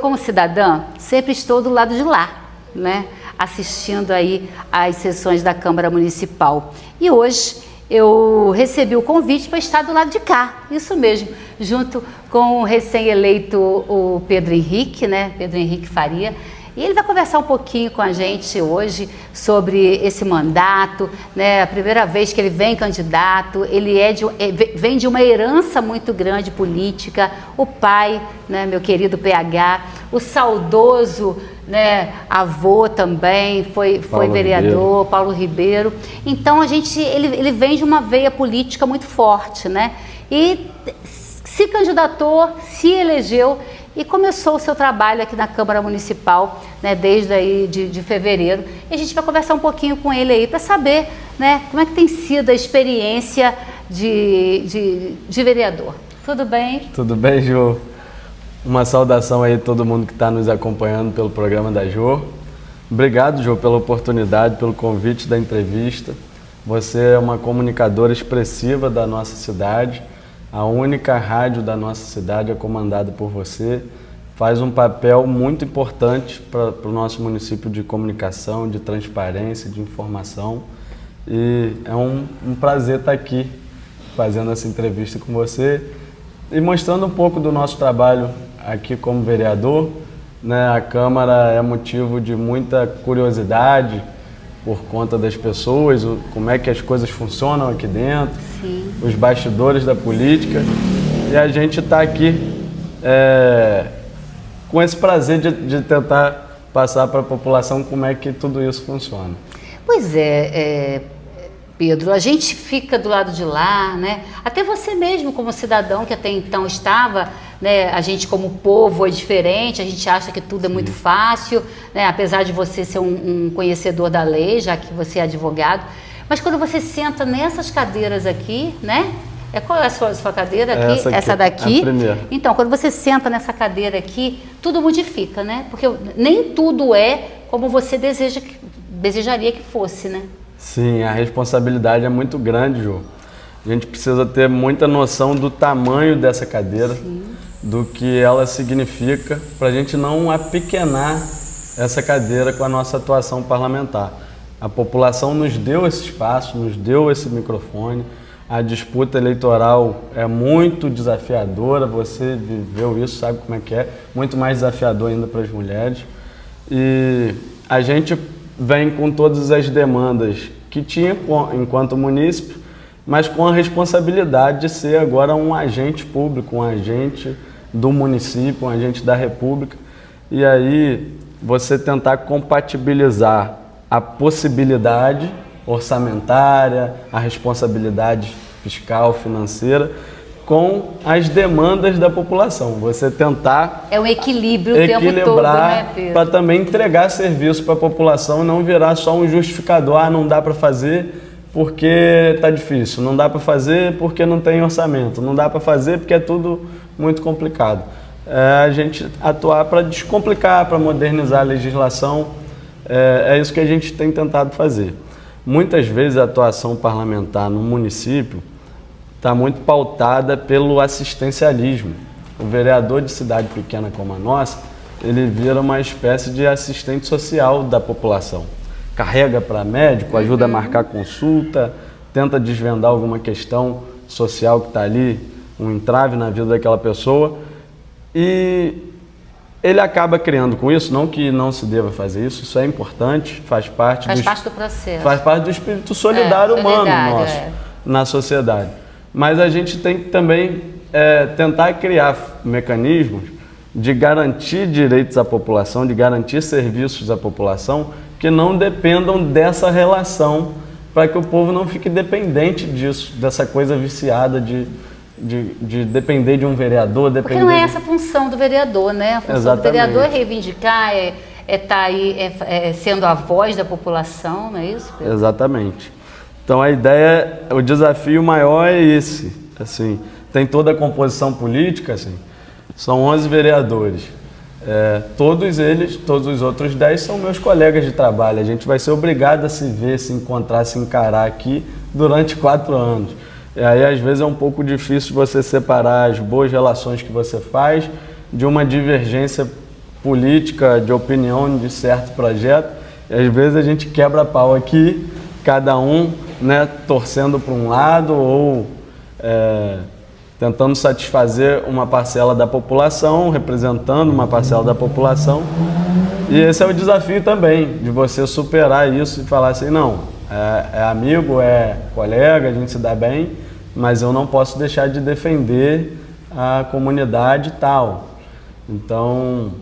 como cidadã, sempre estou do lado de lá, né? Assistindo aí às sessões da Câmara Municipal. E hoje eu recebi o convite para estar do lado de cá, isso mesmo, junto com o recém-eleito o Pedro Henrique, né? Pedro Henrique Faria. E ele vai conversar um pouquinho com a gente hoje sobre esse mandato, né? A primeira vez que ele vem candidato, ele vem de uma herança muito grande política, o pai, né, meu querido PH, o saudoso, né, avô também, foi vereador, Paulo Ribeiro. Então ele vem de uma veia política muito forte, né? E se candidatou, se elegeu e começou o seu trabalho aqui na Câmara Municipal, né, desde aí de fevereiro. E a gente vai conversar um pouquinho com ele aí para saber, né, como é que tem sido a experiência de vereador. Tudo bem? Tudo bem, Jô? Uma saudação aí a todo mundo que está nos acompanhando pelo programa da Jô. Obrigado, Jô, pela oportunidade, pelo convite da entrevista. Você é uma comunicadora expressiva da nossa cidade. A única rádio da nossa cidade é comandada por você, faz um papel muito importante para o nosso município de comunicação, de transparência, de informação. E é um prazer estar aqui fazendo essa entrevista com você e mostrando um pouco do nosso trabalho aqui como vereador, né? A Câmara é motivo de muita curiosidade por conta das pessoas, como é que as coisas funcionam aqui dentro, sim, os bastidores da política. E a gente está aqui com esse prazer de tentar passar para a população como é que tudo isso funciona. Pois Pedro, a gente fica do lado de lá, né? Até você mesmo como cidadão que até então estava, né? A gente como povo é diferente, a gente acha que tudo é muito fácil, né? Apesar de você ser um conhecedor da lei, já que você é advogado, mas quando você senta nessas cadeiras aqui, né? Qual é a sua cadeira aqui? Essa daqui? A primeira. Então, quando você senta nessa cadeira aqui, tudo modifica, né? Porque nem tudo é como você desejaria que fosse, né? Sim, a responsabilidade é muito grande, Jô. A gente precisa ter muita noção do tamanho dessa cadeira, sim, do que ela significa, para a gente não apequenar essa cadeira com a nossa atuação parlamentar. A população nos deu esse espaço, nos deu esse microfone. A disputa eleitoral é muito desafiadora, você viveu isso, sabe como é que é, muito mais desafiador ainda para as mulheres. E a gente vem com todas as demandas que tinha enquanto munícipe, mas com a responsabilidade de ser agora um agente público, um agente do município, um agente da República. E aí você tentar compatibilizar a possibilidade orçamentária, a responsabilidade fiscal, financeira, com as demandas da população. Você tentar um equilíbrio o tempo todo, né, Pedro? Para também entregar serviço para a população e não virar só um justificador. Não dá para fazer porque está difícil, não dá para fazer porque não tem orçamento, não dá para fazer porque é tudo muito complicado. A gente atuar para descomplicar, para modernizar a legislação, é isso que a gente tem tentado fazer. Muitas vezes a atuação parlamentar no município está muito pautada pelo assistencialismo. O vereador de cidade pequena como a nossa, ele vira uma espécie de assistente social da população. Carrega para médico, ajuda a marcar consulta, tenta desvendar alguma questão social que está ali, um entrave na vida daquela pessoa. E ele acaba criando com isso, não que não se deva fazer isso é importante, faz parte do processo. Faz parte do espírito solidário humano nosso na sociedade. Mas a gente tem que também tentar criar mecanismos de garantir direitos à população, de garantir serviços à população que não dependam dessa relação, para que o povo não fique dependente disso, dessa coisa viciada de depender de um vereador. Porque não é essa a função do vereador, né? A função Exatamente. do vereador é reivindicar, estar aí sendo a voz da população, não é isso, Pedro? Exatamente. Então a ideia, o desafio maior é esse, assim, tem toda a composição política, assim, são 11 vereadores, todos os outros 10 são meus colegas de trabalho, a gente vai ser obrigado a se ver, se encontrar, se encarar aqui durante 4 anos. E aí às vezes é um pouco difícil você separar as boas relações que você faz de uma divergência política, de opinião de certo projeto, e às vezes a gente quebra pau aqui, cada um, né, torcendo para um lado ou tentando satisfazer uma parcela da população, representando uma parcela da população. E esse é o desafio também, de você superar isso e falar assim, não, é amigo, é colega, a gente se dá bem, mas eu não posso deixar de defender a comunidade tal. Então,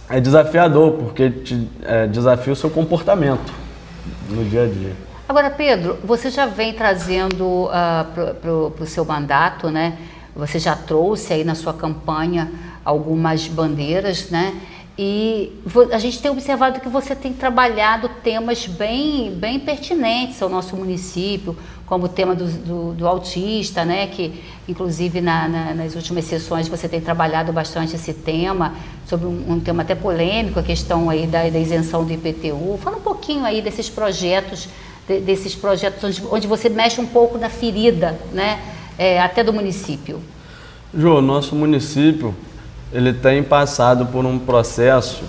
é desafiador, porque desafia o seu comportamento no dia a dia. Agora, Pedro, você já vem trazendo para o seu mandato, né? Você já trouxe aí na sua campanha algumas bandeiras, né? E a gente tem observado que você tem trabalhado temas bem pertinentes ao nosso município, como o tema do autista, né? Que inclusive nas últimas sessões você tem trabalhado bastante esse tema, sobre um tema até polêmico, a questão aí da isenção do IPTU. Fala um pouquinho aí desses projetos onde você mexe um pouco na ferida, né? Até do município. Jô, nosso município ele tem passado por um processo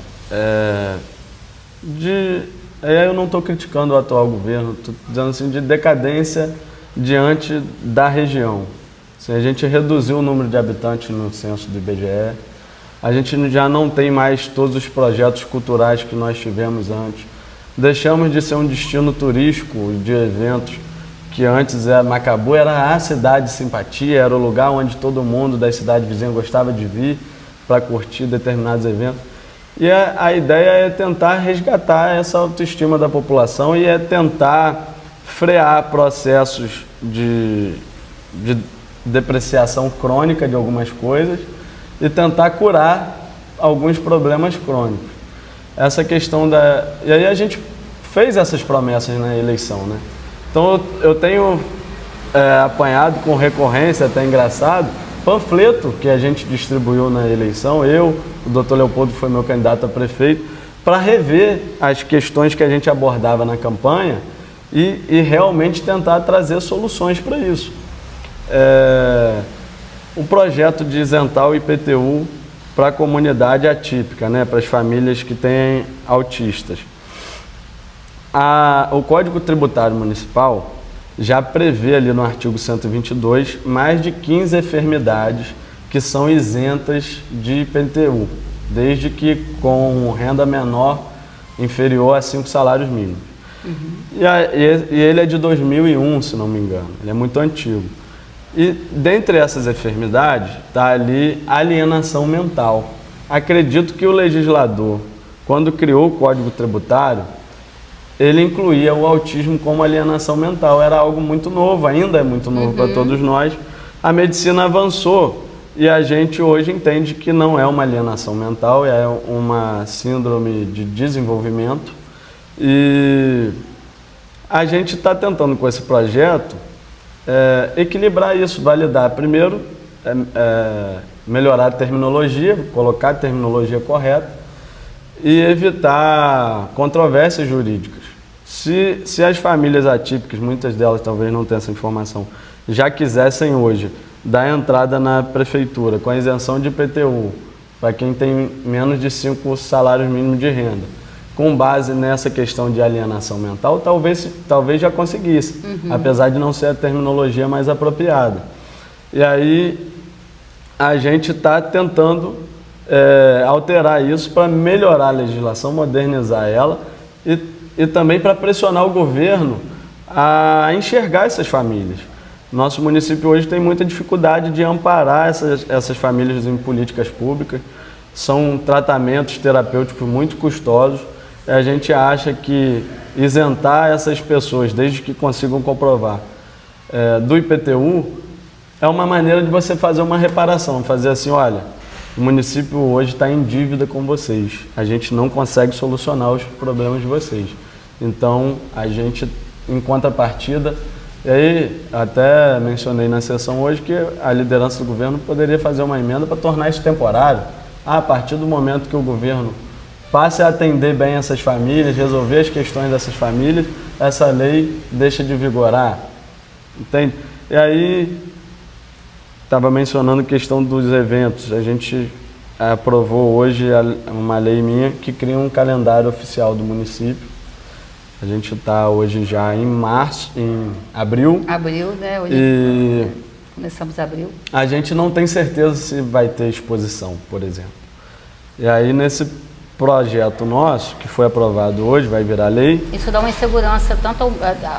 eu não estou criticando o atual governo, estou dizendo assim, de decadência diante da região. Assim, a gente reduziu o número de habitantes no censo do IBGE, a gente já não tem mais todos os projetos culturais que nós tivemos antes, deixamos de ser um destino turístico de eventos, que antes Macabu era a cidade de simpatia, era o lugar onde todo mundo da cidade vizinha gostava de vir para curtir determinados eventos. E a ideia é tentar resgatar essa autoestima da população e tentar frear processos de depreciação crônica de algumas coisas e tentar curar alguns problemas crônicos. Essa questão E aí a gente fez essas promessas na eleição, né? Então eu tenho apanhado com recorrência, até engraçado, panfleto que a gente distribuiu na eleição, o Dr. Leopoldo foi meu candidato a prefeito, para rever as questões que a gente abordava na campanha e realmente tentar trazer soluções para isso. O projeto de isentar o IPTU para a comunidade atípica, né, para as famílias que têm autistas. O Código Tributário Municipal já prevê ali no artigo 122 mais de 15 enfermidades que são isentas de IPTU, desde que com renda menor inferior a 5 salários mínimos. Uhum. E ele é de 2001, se não me engano, ele é muito antigo. E dentre essas enfermidades está ali alienação mental. Acredito que o legislador, quando criou o Código Tributário, ele incluía o autismo como alienação mental. Era algo muito novo, ainda é muito novo para todos nós. A medicina avançou e a gente hoje entende que não é uma alienação mental, é uma síndrome de desenvolvimento. E a gente está tentando com esse projeto equilibrar isso, validar. Primeiro, melhorar a terminologia, colocar a terminologia correta e evitar controvérsias jurídicas. Se as famílias atípicas, muitas delas talvez não tenham essa informação, já quisessem hoje dar entrada na prefeitura com a isenção de IPTU para quem tem menos de 5 salários mínimos de renda, com base nessa questão de alienação mental, talvez já conseguisse, apesar de não ser a terminologia mais apropriada. E aí a gente está tentando alterar isso para melhorar a legislação, modernizar ela e também para pressionar o governo a enxergar essas famílias. Nosso município hoje tem muita dificuldade de amparar essas famílias em políticas públicas. São tratamentos terapêuticos muito custosos. A gente acha que isentar essas pessoas, desde que consigam comprovar, do IPTU, é uma maneira de você fazer uma reparação, fazer assim, olha, o município hoje está em dívida com vocês, a gente não consegue solucionar os problemas de vocês. Então, a gente, em contrapartida, e aí até mencionei na sessão hoje que a liderança do governo poderia fazer uma emenda para tornar isso temporário. A partir do momento que o governo passe a atender bem essas famílias, resolver as questões dessas famílias, essa lei deixa de vigorar. Entende? E aí, estava mencionando a questão dos eventos. A gente aprovou hoje uma lei minha que cria um calendário oficial do município. A gente está hoje já em abril. Abril, né? Hoje E começamos abril. a gente não tem certeza se vai ter exposição, por exemplo. E aí nesse projeto nosso, que foi aprovado hoje, vai virar lei. Isso dá uma insegurança tanto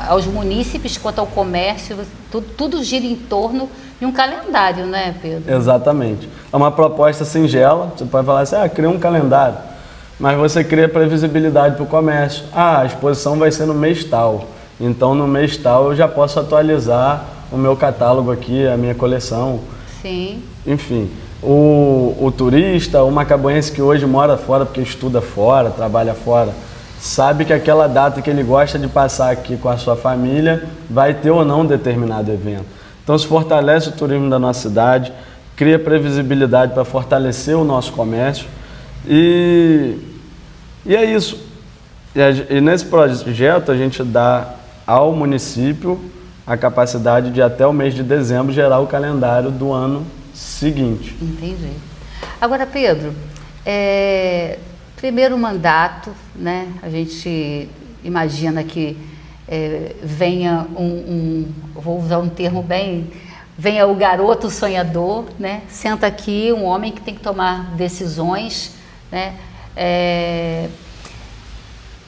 aos munícipes quanto ao comércio, tudo gira em torno de um calendário, né, Pedro? Exatamente. É uma proposta singela, você pode falar assim, cria um calendário, mas você cria previsibilidade para o comércio. A exposição vai ser no mês tal, então no mês tal eu já posso atualizar o meu catálogo aqui, a minha coleção. Sim. Enfim, o turista, o macabuense que hoje mora fora porque estuda fora, trabalha fora, sabe que aquela data que ele gosta de passar aqui com a sua família vai ter ou não determinado evento. Então se fortalece o turismo da nossa cidade, cria previsibilidade para fortalecer o nosso comércio e é isso. E nesse projeto a gente dá ao município a capacidade de até o mês de dezembro gerar o calendário do ano seguinte. Entendi. Agora, Pedro, primeiro mandato, né? A gente imagina que venha vou usar um termo bem, venha o garoto sonhador, né? Senta aqui um homem que tem que tomar decisões, né?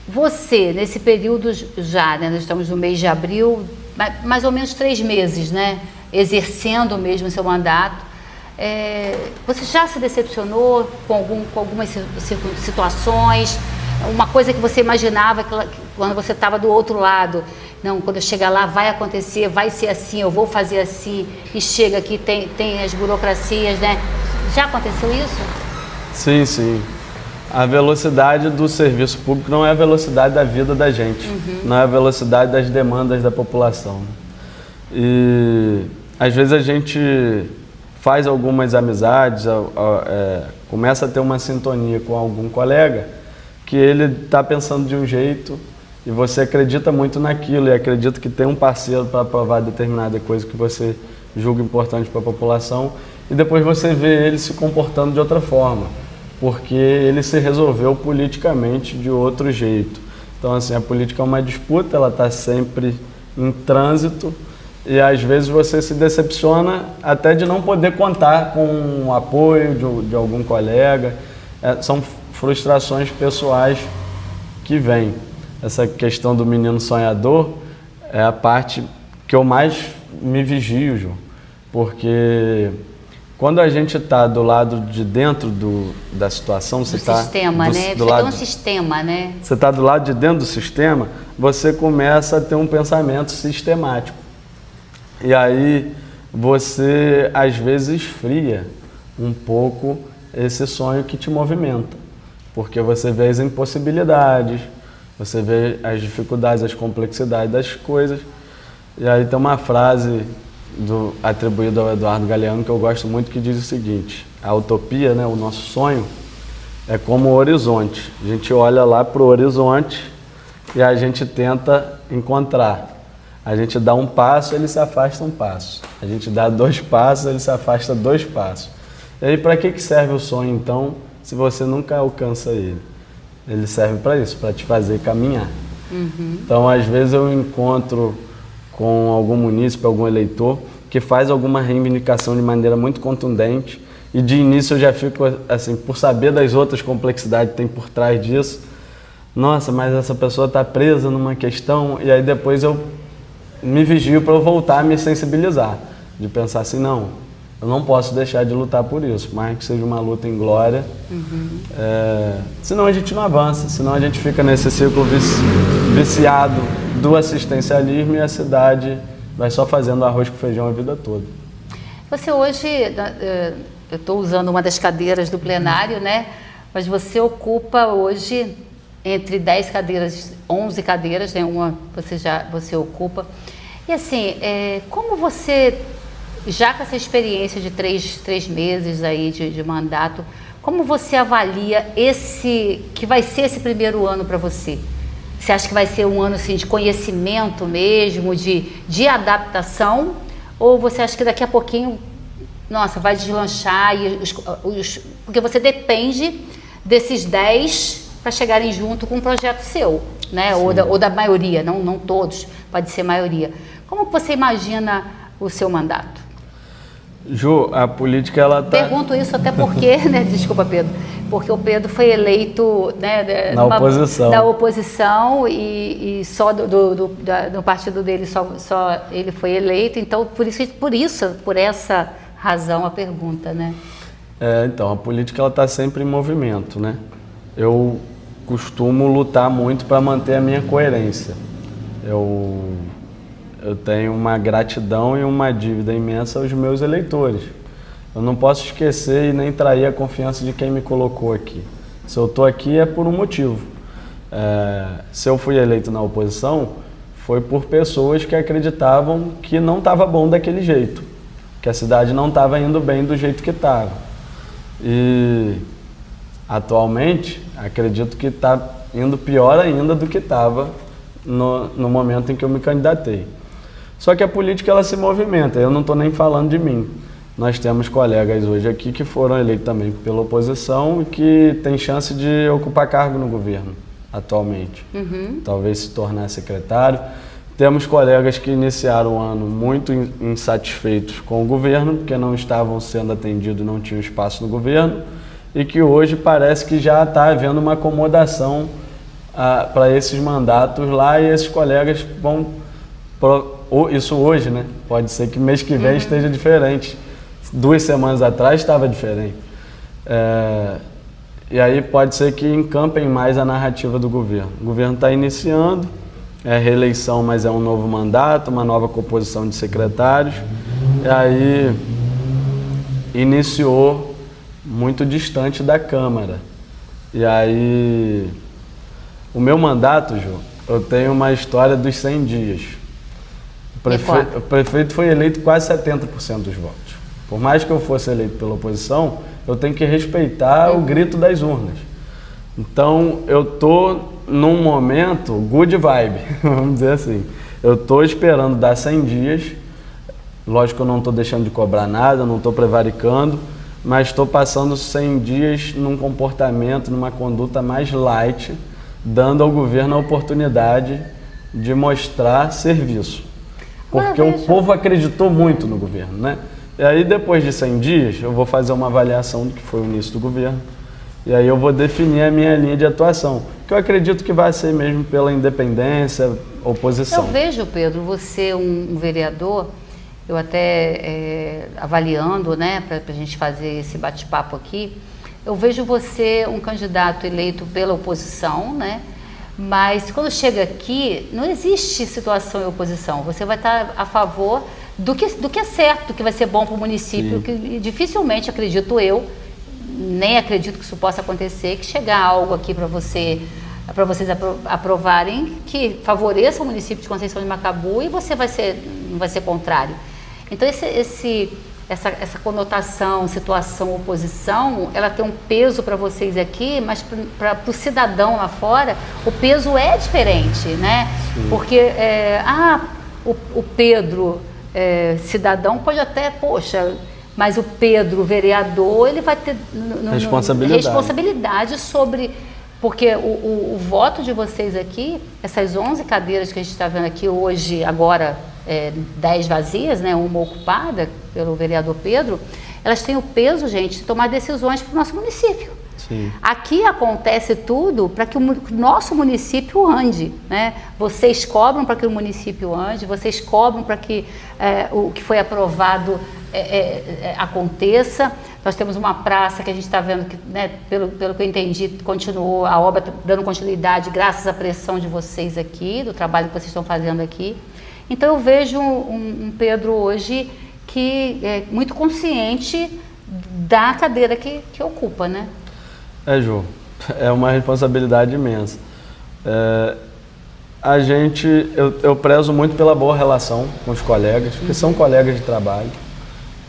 Você, nesse período já, né? Nós estamos no mês de abril, mais ou menos 3 meses, né? Exercendo mesmo o seu mandato. Você já se decepcionou com algumas situações? Uma coisa que você imaginava que quando você estava do outro lado, não, quando eu chegar lá vai acontecer, vai ser assim, eu vou fazer assim, e chega aqui, tem as burocracias, né? Já aconteceu isso? Sim, sim. A velocidade do serviço público não é a velocidade da vida da gente, não é a velocidade das demandas da população. E às vezes a gente faz algumas amizades, começa a ter uma sintonia com algum colega que ele está pensando de um jeito e você acredita muito naquilo e acredita que tem um parceiro para aprovar determinada coisa que você julga importante para a população e depois você vê ele se comportando de outra forma, porque ele se resolveu politicamente de outro jeito. Então, assim, a política é uma disputa, ela está sempre em trânsito e às vezes você se decepciona até de não poder contar com o apoio de algum colega. São frustrações pessoais que vêm. Essa questão do menino sonhador é a parte que eu mais me vigio, Ju, porque quando a gente está do lado de dentro da situação, você está... Do sistema, né? Você tem um sistema, né? Você está do lado de dentro do sistema, você começa a ter um pensamento sistemático. E aí você, às vezes, esfria um pouco esse sonho que te movimenta. Porque você vê as impossibilidades, você vê as dificuldades, as complexidades das coisas. E aí tem uma frase atribuída ao Eduardo Galeano que eu gosto muito, que diz o seguinte: a utopia, né, o nosso sonho, é como o horizonte. A gente olha lá para o horizonte e a gente tenta encontrar. A gente dá um passo, ele se afasta um passo. A gente dá 2 passos, ele se afasta 2 passos. E aí para que serve o sonho então, se você nunca alcança ele? Ele serve para isso, para te fazer caminhar. Então às vezes eu encontro com algum munícipe, algum eleitor, que faz alguma reivindicação de maneira muito contundente e de início eu já fico assim, por saber das outras complexidades que tem por trás disso, nossa, mas essa pessoa está presa numa questão, e aí depois eu me vigio para eu voltar a me sensibilizar, de pensar assim, não, eu não posso deixar de lutar por isso, mais que seja uma luta em glória, senão a gente não avança, senão a gente fica nesse ciclo viciado do assistencialismo e a cidade vai só fazendo arroz com feijão a vida toda. Você hoje, eu estou usando uma das cadeiras do plenário, né? Mas você ocupa hoje entre 10 cadeiras, 11 cadeiras, né? Uma você ocupa. E assim, como você, já com essa experiência de 3 meses aí de mandato, como você avalia que vai ser esse primeiro ano para você? Você acha que vai ser um ano assim, de conhecimento mesmo, de adaptação? Ou você acha que daqui a pouquinho nossa, vai deslanchar, porque você depende desses 10 para chegarem junto com um projeto seu, né? Ou da maioria, não todos, pode ser maioria. Como que você imagina o seu mandato? Ju, a política, ela tá... Pergunto isso até porque, né? Desculpa, Pedro, porque o Pedro foi eleito, né, da oposição e só do partido dele só ele foi eleito, então por essa razão a pergunta, né? Então, a política, ela está sempre em movimento, né? Eu costumo lutar muito para manter a minha coerência. Eu tenho uma gratidão e uma dívida imensa aos meus eleitores. Eu não posso esquecer e nem trair a confiança de quem me colocou aqui. Se eu estou aqui é por um motivo. Se eu fui eleito na oposição, foi por pessoas que acreditavam que não estava bom daquele jeito, que a cidade não estava indo bem do jeito que estava. E atualmente, acredito que está indo pior ainda do que estava no momento em que eu me candidatei. Só que a política, ela se movimenta, eu não estou nem falando de mim. Nós temos colegas hoje aqui que foram eleitos também pela oposição e que têm chance de ocupar cargo no governo atualmente. Talvez se tornar secretário. Temos colegas que iniciaram o ano muito insatisfeitos com o governo, porque não estavam sendo atendidos e não tinham espaço no governo, e que hoje parece que já está havendo uma acomodação para esses mandatos lá, e esses colegas vão... Isso hoje, né? Pode ser que mês que vem esteja diferente. 2 semanas atrás estava diferente. E aí pode ser que encampem mais a narrativa do governo. O governo está iniciando, é reeleição, mas é um novo mandato, uma nova composição de secretários. E aí iniciou muito distante da Câmara. E aí o meu mandato, Ju, eu tenho uma história dos 100 dias. O prefeito foi eleito quase 70% dos votos. Por mais que eu fosse eleito pela oposição, eu tenho que respeitar o grito das urnas. Então, eu estou num momento good vibe, vamos dizer assim. Eu estou esperando dar 100 dias. Lógico que eu não estou deixando de cobrar nada, não estou prevaricando, mas estou passando 100 dias num comportamento, numa conduta mais light, dando ao governo a oportunidade de mostrar serviço. Porque o povo acreditou muito no governo, né? E aí, depois de 100 dias, eu vou fazer uma avaliação do que foi o início do governo. E aí eu vou definir a minha linha de atuação, que eu acredito que vai ser mesmo pela independência, oposição. Eu vejo, Pedro, você um vereador, eu até avaliando, né, para a gente fazer esse bate-papo aqui, eu vejo você um candidato eleito pela oposição, né? Mas quando chega aqui, não existe situação em oposição. Você vai estar a favor do que é certo, do que vai ser bom para o município, que dificilmente, acredito eu, nem acredito que isso possa acontecer, que chegar algo aqui para vocês aprovarem que favoreça o município de Conceição de Macabu e você não vai ser contrário. Então essa conotação, situação, oposição, ela tem um peso para vocês aqui, mas para o cidadão lá fora, o peso é diferente, né? Porque o Pedro, cidadão, pode até, poxa, mas o Pedro, vereador, ele vai ter responsabilidade sobre... Porque o voto de vocês aqui, essas 11 cadeiras que a gente está vendo aqui hoje, agora 10 vazias, né, uma ocupada pelo vereador Pedro, elas têm o peso, gente, de tomar decisões para o nosso município. Sim. Aqui acontece tudo para que o nosso município ande, né? Vocês cobram para que o município ande, vocês cobram para que o que foi aprovado aconteça. Nós temos uma praça que a gente está vendo que, né, pelo que eu entendi, continuou a obra dando continuidade graças à pressão de vocês aqui, do trabalho que vocês estão fazendo aqui. Então eu vejo um Pedro hoje que é muito consciente da cadeira que ocupa, né? Ju, é uma responsabilidade imensa. Eu prezo muito pela boa relação com os colegas, porque são colegas de trabalho.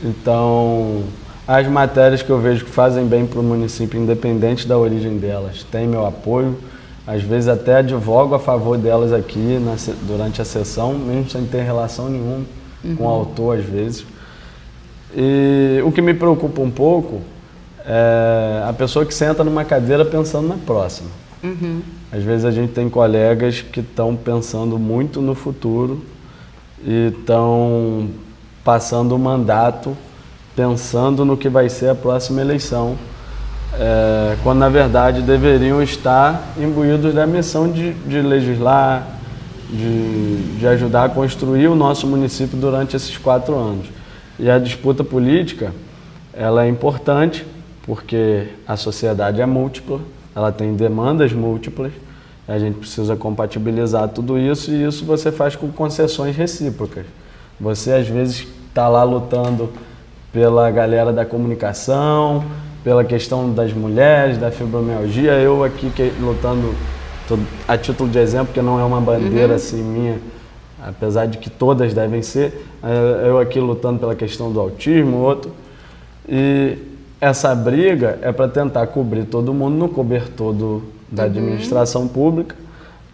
Então, as matérias que eu vejo que fazem bem para o município, independente da origem delas, têm meu apoio. Às vezes até advogo a favor delas aqui durante a sessão, mesmo sem ter relação nenhuma com o autor, às vezes. E o que me preocupa um pouco é a pessoa que senta numa cadeira pensando na próxima. Às vezes a gente tem colegas que estão pensando muito no futuro e estão passando o mandato pensando no que vai ser a próxima eleição, quando na verdade deveriam estar imbuídos da missão de legislar, de ajudar a construir o nosso município durante esses 4 anos. E a disputa política, ela é importante porque a sociedade é múltipla, ela tem demandas múltiplas, a gente precisa compatibilizar tudo isso e isso você faz com concessões recíprocas. Você às vezes está lá lutando pela galera da comunicação, pela questão das mulheres, da fibromialgia, eu aqui lutando a título de exemplo, porque não é uma bandeira assim minha, apesar de que todas devem ser, eu aqui lutando pela questão do autismo, outro, e essa briga é para tentar cobrir todo mundo no cobertor da administração pública,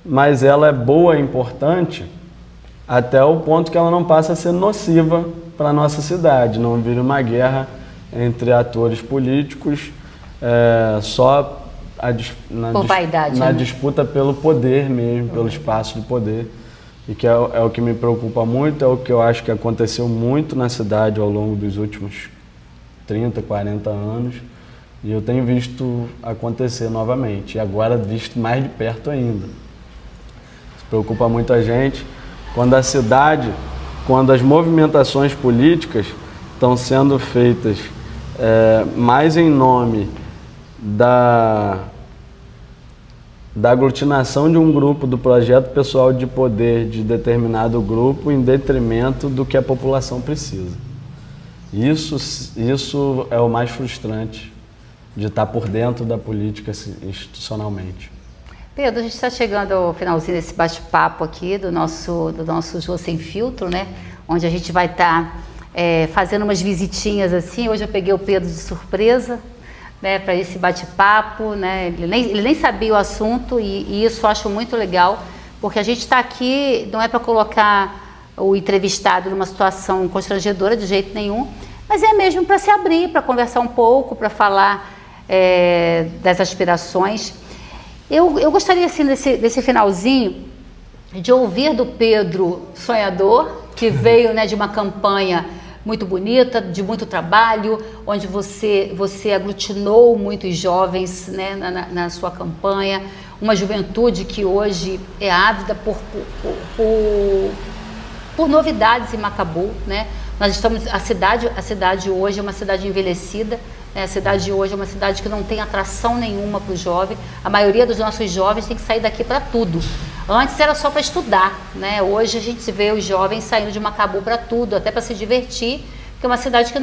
mas ela é boa e importante até o ponto que ela não passa a ser nociva para a nossa cidade, não vira uma guerra entre atores políticos só na disputa pelo poder mesmo, pelo espaço de poder, e que é o que me preocupa muito, é o que eu acho que aconteceu muito na cidade ao longo dos últimos 30, 40 anos, e eu tenho visto acontecer novamente, e agora visto mais de perto ainda. Isso preocupa muito a gente, quando as movimentações políticas estão sendo feitas mais em nome da aglutinação de um grupo, do projeto pessoal de poder de determinado grupo, em detrimento do que a população precisa. Isso é o mais frustrante de estar por dentro da política institucionalmente. Pedro, a gente está chegando ao finalzinho desse bate-papo aqui do nosso Jô Sem Filtro, né? Onde a gente vai estar fazendo umas visitinhas assim. Hoje eu peguei o Pedro de surpresa, né, para esse bate-papo, né? Ele nem sabia o assunto e isso eu acho muito legal, porque a gente está aqui, não é para colocar o entrevistado numa situação constrangedora de jeito nenhum, mas é mesmo para se abrir, para conversar um pouco, para falar das aspirações. Eu gostaria, assim, desse finalzinho, de ouvir do Pedro sonhador, que veio, né, de uma campanha muito bonita, de muito trabalho, onde você aglutinou muitos jovens, né, na sua campanha, uma juventude que hoje é ávida por novidades em Macabu, né? A cidade hoje é uma cidade envelhecida, né? A cidade de hoje é uma cidade que não tem atração nenhuma para o jovem. A maioria dos nossos jovens tem que sair daqui para tudo. Antes era só para estudar, né? Hoje a gente vê os jovens saindo de Macabu para tudo, até para se divertir, porque é uma cidade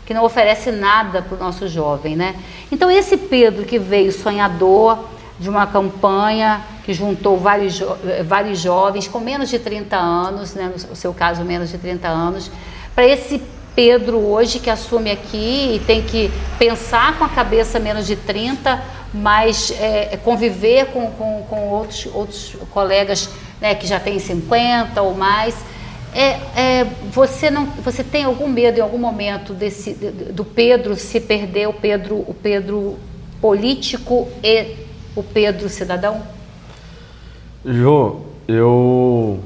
que não oferece nada para o nosso jovem, né? Então esse Pedro que veio sonhador, de uma campanha que juntou vários jovens com menos de 30 anos, né, no seu caso menos de 30 anos, para esse Pedro hoje que assume aqui e tem que pensar com a cabeça menos de 30, mas conviver com outros colegas, né, que já têm 50 ou mais. Você tem algum medo em algum momento do Pedro se perder, o Pedro político e o Pedro cidadão? Jô, eu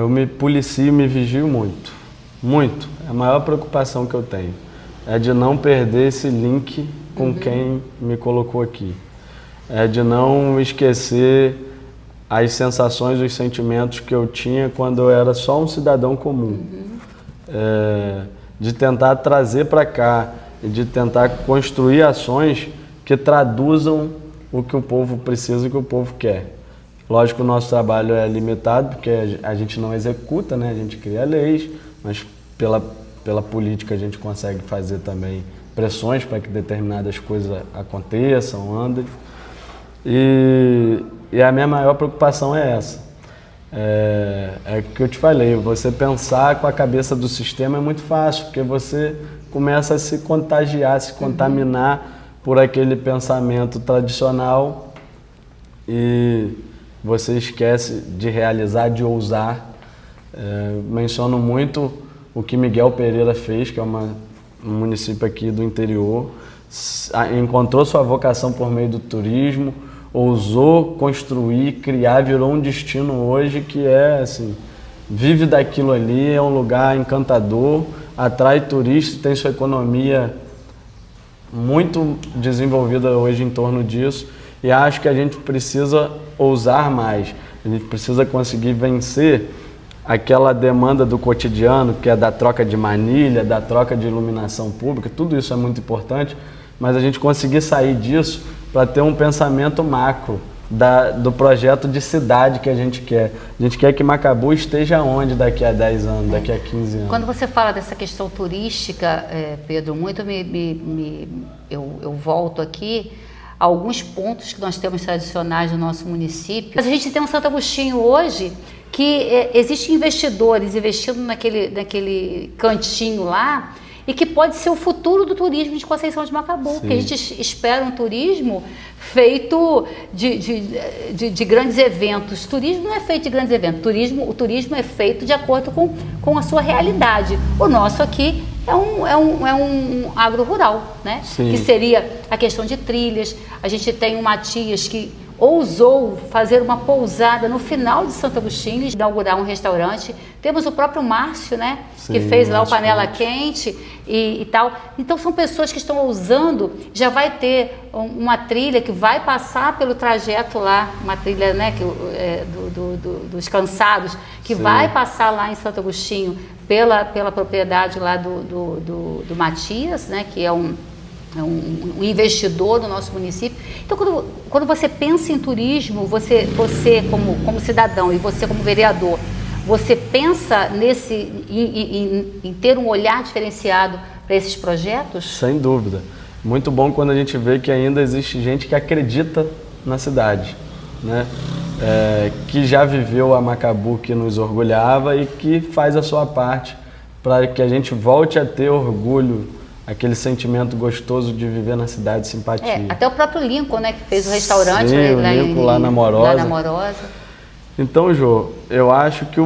me policio e me vigio muito, muito. A maior preocupação que eu tenho é de não perder esse link com quem me colocou aqui. É de não esquecer as sensações, os sentimentos que eu tinha quando eu era só um cidadão comum. De tentar trazer para cá e de tentar construir ações que traduzam o que o povo precisa e o que o povo quer. Lógico que o nosso trabalho é limitado, porque a gente não executa, né? A gente cria leis, mas pela política a gente consegue fazer também pressões para que determinadas coisas aconteçam, andem. E a minha maior preocupação é essa. É o que eu te falei, você pensar com a cabeça do sistema é muito fácil, porque você começa a se contagiar, se contaminar por aquele pensamento tradicional e você esquece de realizar, de ousar. Menciono muito o que Miguel Pereira fez, que é um município aqui do interior, encontrou sua vocação por meio do turismo, ousou construir, criar, virou um destino hoje que é assim, vive daquilo ali, é um lugar encantador, atrai turistas, tem sua economia muito desenvolvida hoje em torno disso, e acho que a gente precisa ousar mais, a gente precisa conseguir vencer aquela demanda do cotidiano, que é da troca de manilha, da troca de iluminação pública, tudo isso é muito importante, mas a gente conseguir sair disso para ter um pensamento macro do projeto de cidade que a gente quer. A gente quer que Macabu esteja onde daqui a 10 anos, daqui a 15 anos. Quando você fala dessa questão turística, Pedro, muito eu volto aqui a alguns pontos que nós temos tradicionais no nosso município. Mas a gente tem um Santo Agostinho hoje que existem investidores investindo naquele cantinho lá, e que pode ser o futuro do turismo de Conceição de Macabu, porque a gente espera um turismo feito de grandes eventos. Turismo não é feito de grandes eventos, o turismo é feito de acordo com a sua realidade. O nosso aqui é um agro rural, né? Que seria a questão de trilhas. A gente tem o Matias que ousou fazer uma pousada no final de Santo Agostinho, inaugurar um restaurante. Temos o próprio Márcio, né? Que fez lá o Panela Quente e tal. Então são pessoas que estão ousando. Já vai ter uma trilha que vai passar pelo trajeto lá, uma trilha, né, dos cansados, que vai passar lá em Santo Agostinho pela propriedade lá do Matias, né? Que é um investidor do nosso município. Então, quando você pensa em turismo, você como cidadão e você como vereador, você pensa em ter um olhar diferenciado para esses projetos? Sem dúvida. Muito bom quando a gente vê que ainda existe gente que acredita na cidade, né? Que já viveu a Macabu, que nos orgulhava e que faz a sua parte para que a gente volte a ter orgulho, aquele sentimento gostoso de viver na cidade, simpatia. Até o próprio Lincoln, né, que fez o restaurante. Sim, o Lincoln lá na Amorosa. Então, Jô, eu acho que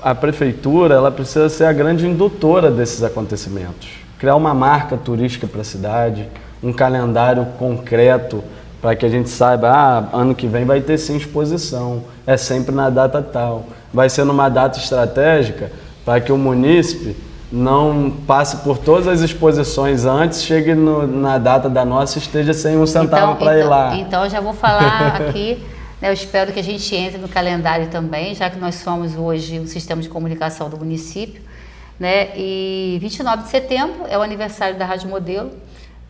a prefeitura ela precisa ser a grande indutora desses acontecimentos. Criar uma marca turística para a cidade, um calendário concreto para que a gente saiba, ano que vem vai ter sim exposição, é sempre na data tal. Vai ser numa data estratégica para que o munícipe não passe por todas as exposições antes, chegue na data da nossa e esteja sem um centavo para ir lá. Então eu já vou falar aqui, né, eu espero que a gente entre no calendário também, já que nós somos hoje o sistema de comunicação do município, né, e 29 de setembro é o aniversário da Rádio Modelo,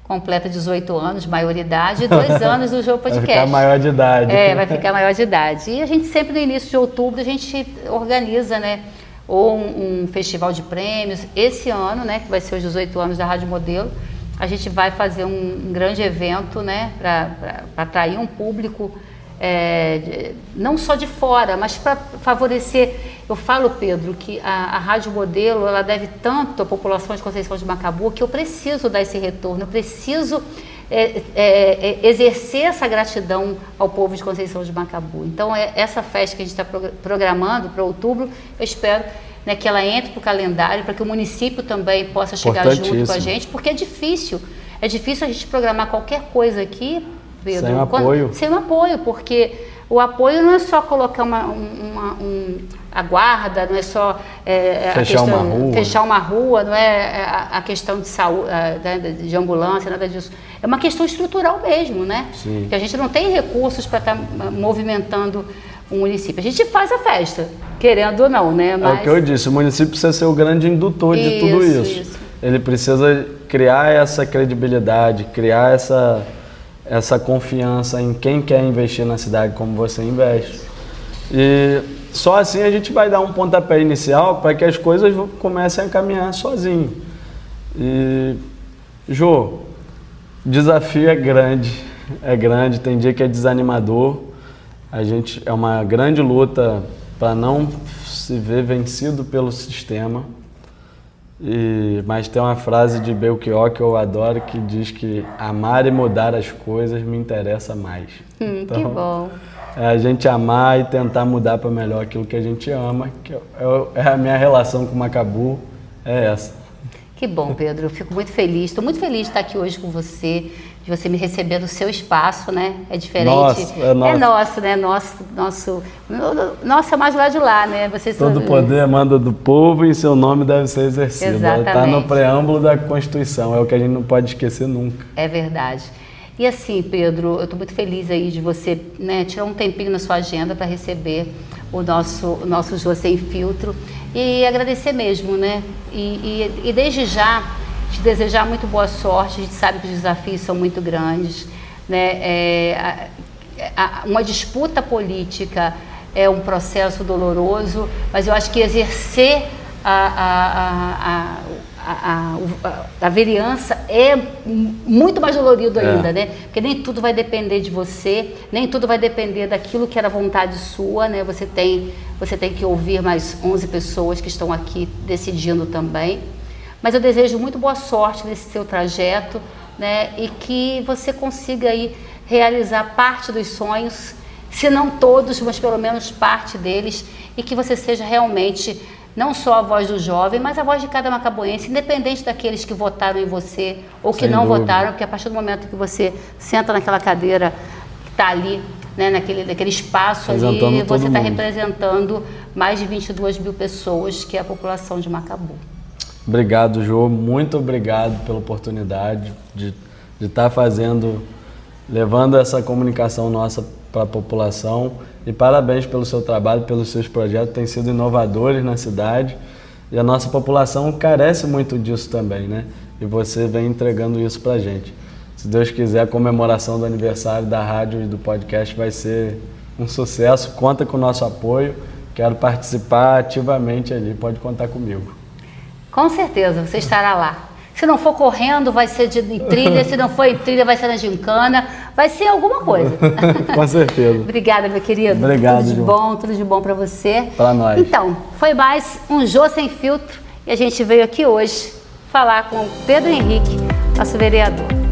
completa 18 anos, maioridade, e 2 anos do Jogo Podcast. Vai ficar maior de idade. Vai ficar maior de idade. E a gente sempre no início de outubro, a gente organiza, né, ou um festival de prêmios. Esse ano, né, que vai ser os 18 anos da Rádio Modelo, a gente vai fazer um grande evento, né, para atrair um público, não só de fora, mas para favorecer. Eu falo, Pedro, que a Rádio Modelo ela deve tanto à população de Conceição de Macabu que eu preciso dar esse retorno, eu preciso exercer essa gratidão ao povo de Conceição de Macabu. Então, essa festa que a gente está programando para outubro, eu espero, né, que ela entre para o calendário, para que o município também possa chegar junto com a gente, porque é difícil a gente programar qualquer coisa aqui, Pedro, sem um apoio, porque o apoio não é só colocar a guarda, não é só fechar uma rua, não é a questão de saúde, de ambulância, nada disso. É uma questão estrutural mesmo, né? Sim. Que a gente não tem recursos para estar movimentando o município. A gente faz a festa, querendo ou não, né? Mas... É o que eu disse, o município precisa ser o grande indutor de tudo isso. Ele precisa criar essa credibilidade, criar essa confiança em quem quer investir na cidade como você investe. E só assim a gente vai dar um pontapé inicial para que as coisas comecem a caminhar sozinho. E, Jô, o desafio é grande, tem dia que é desanimador. É uma grande luta para não se ver vencido pelo sistema. Mas tem uma frase de Belchior que eu adoro que diz que amar e mudar as coisas me interessa mais. Então, que bom. É a gente amar e tentar mudar para melhor aquilo que a gente ama, que é a minha relação com Macabu, é essa. Que bom, Pedro. Eu fico muito feliz. Estou muito feliz de estar aqui hoje com você, de você me receber no seu espaço, né? É diferente. É nosso. É nosso, né? Nosso é mais lá de lá, né? Todo poder emana do povo e seu nome deve ser exercido. Exatamente. Está no preâmbulo da Constituição, é o que a gente não pode esquecer nunca. É verdade. E assim, Pedro, eu estou muito feliz aí de você, né, tirar um tempinho na sua agenda para receber o nosso Jô Sem Filtro e agradecer mesmo, né? E desde já te desejar muito boa sorte. A gente sabe que os desafios são muito grandes, né? Uma disputa política é um processo doloroso, mas eu acho que exercer a vereança é muito mais dolorido ainda, né? Porque nem tudo vai depender de você, nem tudo vai depender daquilo que era vontade sua, né? Você tem que ouvir mais 11 pessoas que estão aqui decidindo também. Mas eu desejo muito boa sorte nesse seu trajeto, né? E que você consiga aí realizar parte dos sonhos, se não todos, mas pelo menos parte deles, e que você seja realmente não só a voz do jovem, mas a voz de cada macaboense, independente daqueles que votaram em você ou que não votaram, porque a partir do momento que você senta naquela cadeira que está ali, né, naquele espaço ali, você está representando mais de 22 mil pessoas, que é a população de Macabu. Obrigado, Jô. Muito obrigado pela oportunidade de estar levando essa comunicação nossa para a população. E parabéns pelo seu trabalho, pelos seus projetos, têm sido inovadores na cidade. E a nossa população carece muito disso também, né? E você vem entregando isso para a gente. Se Deus quiser, a comemoração do aniversário da rádio e do podcast vai ser um sucesso. Conta com o nosso apoio. Quero participar ativamente ali, pode contar comigo. Com certeza, você estará lá. Se não for correndo, vai ser em trilha. Se não for em trilha, vai ser na gincana. Vai ser alguma coisa. Com certeza. Obrigada, meu querido. Obrigado, tudo de bom para você. Para nós. Então, foi mais um Jô Sem Filtro. E a gente veio aqui hoje falar com o Pedro Henrique, nosso vereador.